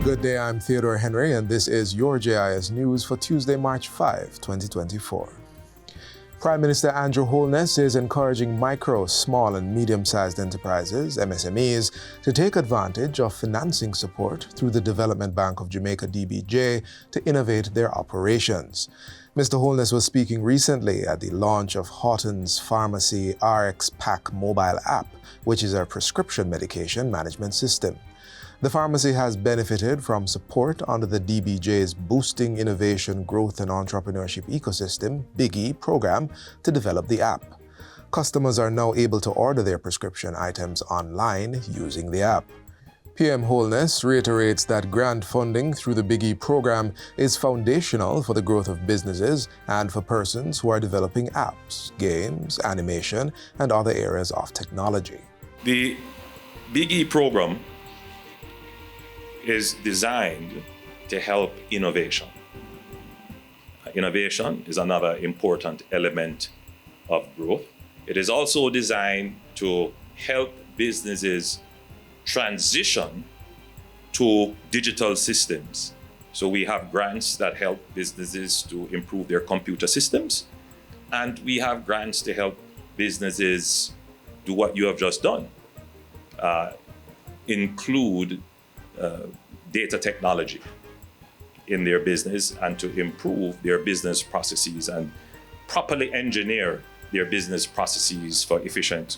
Good day, I'm Theodore Henry, and this is your JIS News for Tuesday, March 5, 2024. Prime Minister Andrew Holness is encouraging micro, small and medium-sized enterprises, MSMEs, to take advantage of financing support through the Development Bank of Jamaica DBJ to innovate their operations. Mr. Holness was speaking recently at the launch of Houghton's Pharmacy RX Pack mobile app, which is a prescription medication management system. The pharmacy has benefited from support under the DBJ's Boosting Innovation, Growth and Entrepreneurship Ecosystem (BIGGE) program to develop the app. Customers are now able to order their prescription items online using the app. PM Holness reiterates that grant funding through the BIGGE program is foundational for the growth of businesses and for persons who are developing apps, games, animation, and other areas of technology. The BIGGE program is designed to help innovation. Innovation is another important element of growth. It is also designed to help businesses transition to digital systems. So we have grants that help businesses to improve their computer systems, and we have grants to help businesses do what you have just done, include data technology in their business and to improve their business processes and properly engineer their business processes for efficient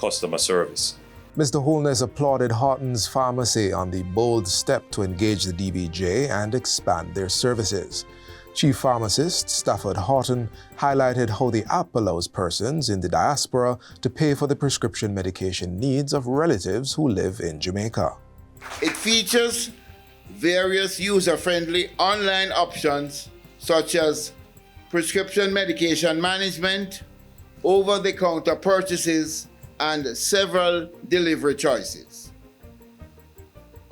customer service. Mr. Holness applauded Houghton's Pharmacy on the bold step to engage the DBJ and expand their services. Chief Pharmacist Stafford Houghton highlighted how the app allows persons in the diaspora to pay for the prescription medication needs of relatives who live in Jamaica. It features various user-friendly online options such as prescription medication management, over-the-counter purchases, and several delivery choices.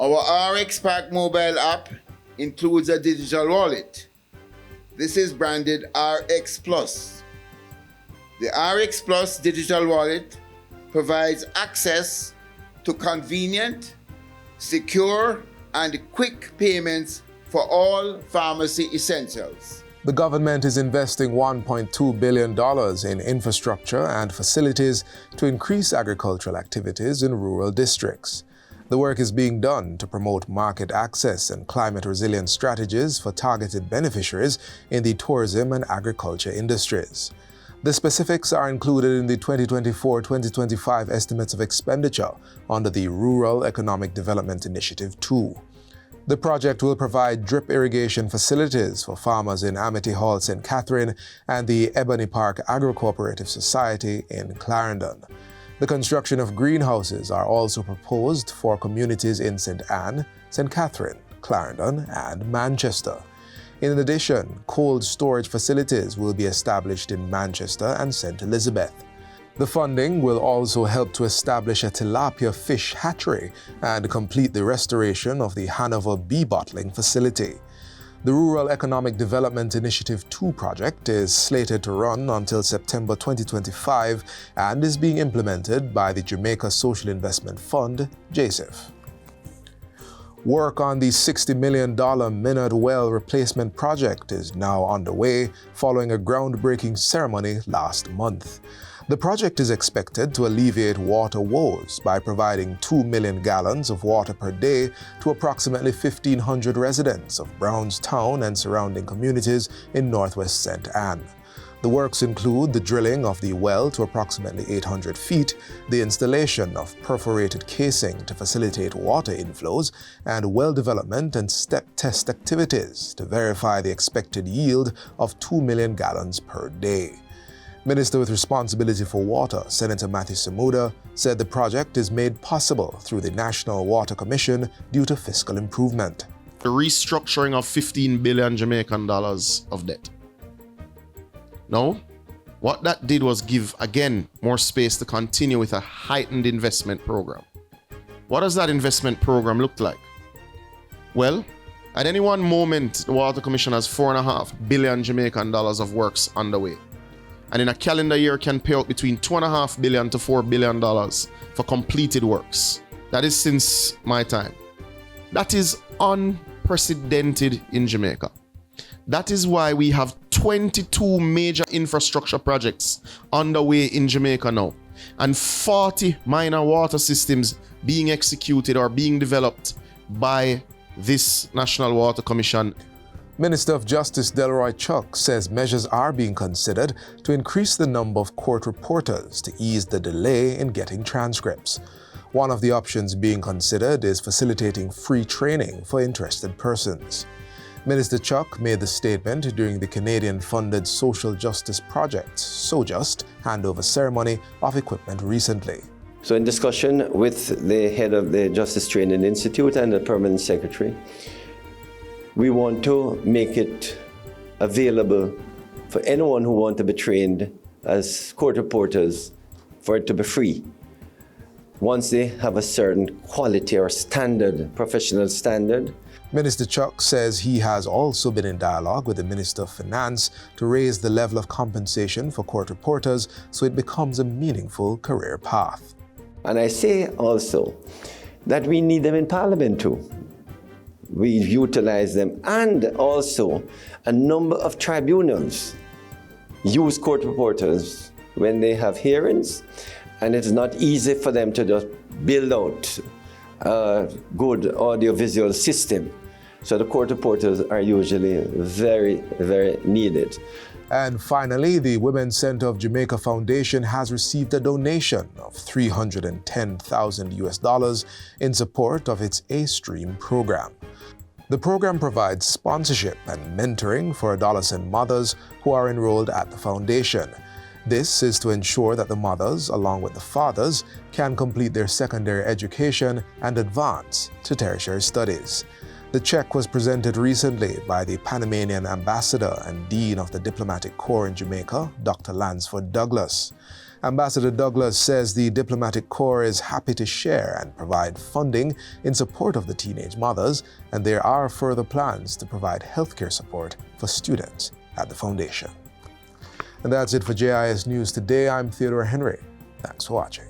Our RX Pack mobile app includes a digital wallet. This is branded RX Plus. The RX Plus digital wallet provides access to convenient, secure, and quick payments for all pharmacy essentials. The government is investing $1.2 billion in infrastructure and facilities to increase agricultural activities in rural districts. The work is being done to promote market access and climate resilience strategies for targeted beneficiaries in the tourism and agriculture industries. The specifics are included in the 2024-2025 estimates of expenditure under the Rural Economic Development Initiative 2. The project will provide drip irrigation facilities for farmers in Amity Hall, St. Catherine, and the Ebony Park Agro-Cooperative Society in Clarendon. The construction of greenhouses are also proposed for communities in St. Anne, St. Catherine, Clarendon, and Manchester. In addition, cold storage facilities will be established in Manchester and St. Elizabeth. The funding will also help to establish a tilapia fish hatchery and complete the restoration of the Hanover bee bottling facility. The Rural Economic Development Initiative 2 project is slated to run until September 2025 and is being implemented by the Jamaica Social Investment Fund, JIS. Work on the $60 million Minad well replacement project is now underway following a groundbreaking ceremony last month. The project is expected to alleviate water woes by providing 2 million gallons of water per day to approximately 1,500 residents of Brownstown and surrounding communities in northwest St. Anne. The works include the drilling of the well to approximately 800 feet, the installation of perforated casing to facilitate water inflows, and well development and step test activities to verify the expected yield of 2 million gallons per day. Minister with responsibility for water, Senator Matthew Samuda, said the project is made possible through the National Water Commission due to fiscal improvement. The restructuring of 15 billion Jamaican dollars of debt. No, what that did was give, again, more space to continue with a heightened investment program. What does that investment program look like? Well, at any one moment, the Water Commission has 4.5 billion Jamaican dollars of works underway. And in a calendar year can pay out between $2.5 billion to $4 billion for completed works. That is since my time. That is unprecedented in Jamaica. That is why we have 22 major infrastructure projects underway in Jamaica now, and 40 minor water systems being executed or being developed by this National Water Commission. Minister of Justice Delroy Chuck says measures are being considered to increase the number of court reporters to ease the delay in getting transcripts. One of the options being considered is facilitating free training for interested persons. Minister Chuck made the statement during the Canadian-funded Social Justice Project, SOJUST, handover ceremony of equipment recently. So in discussion with the head of the Justice Training Institute and the permanent secretary, we want to make it available for anyone who wants to be trained as court reporters, for it to be free. Once they have a certain quality or standard, professional standard. Minister Chuck says he has also been in dialogue with the Minister of Finance to raise the level of compensation for court reporters so it becomes a meaningful career path. And I say also that we need them in Parliament too. We utilize them, and also a number of tribunals use court reporters when they have hearings, and it's not easy for them to just build out a good audiovisual system. So the court reporters are usually very, very needed. And finally, the Women's Center of Jamaica Foundation has received a donation of $310,000 in support of its A-Stream program. The program provides sponsorship and mentoring for adolescent mothers who are enrolled at the foundation. This is to ensure that the mothers, along with the fathers, can complete their secondary education and advance to tertiary studies. The check was presented recently by the Panamanian Ambassador and Dean of the Diplomatic Corps in Jamaica, Dr. Lansford Douglas. Ambassador Douglas says the Diplomatic Corps is happy to share and provide funding in support of the teenage mothers, and there are further plans to provide healthcare support for students at the foundation. And that's it for JIS News Today. I'm Theodore Henry. Thanks for watching.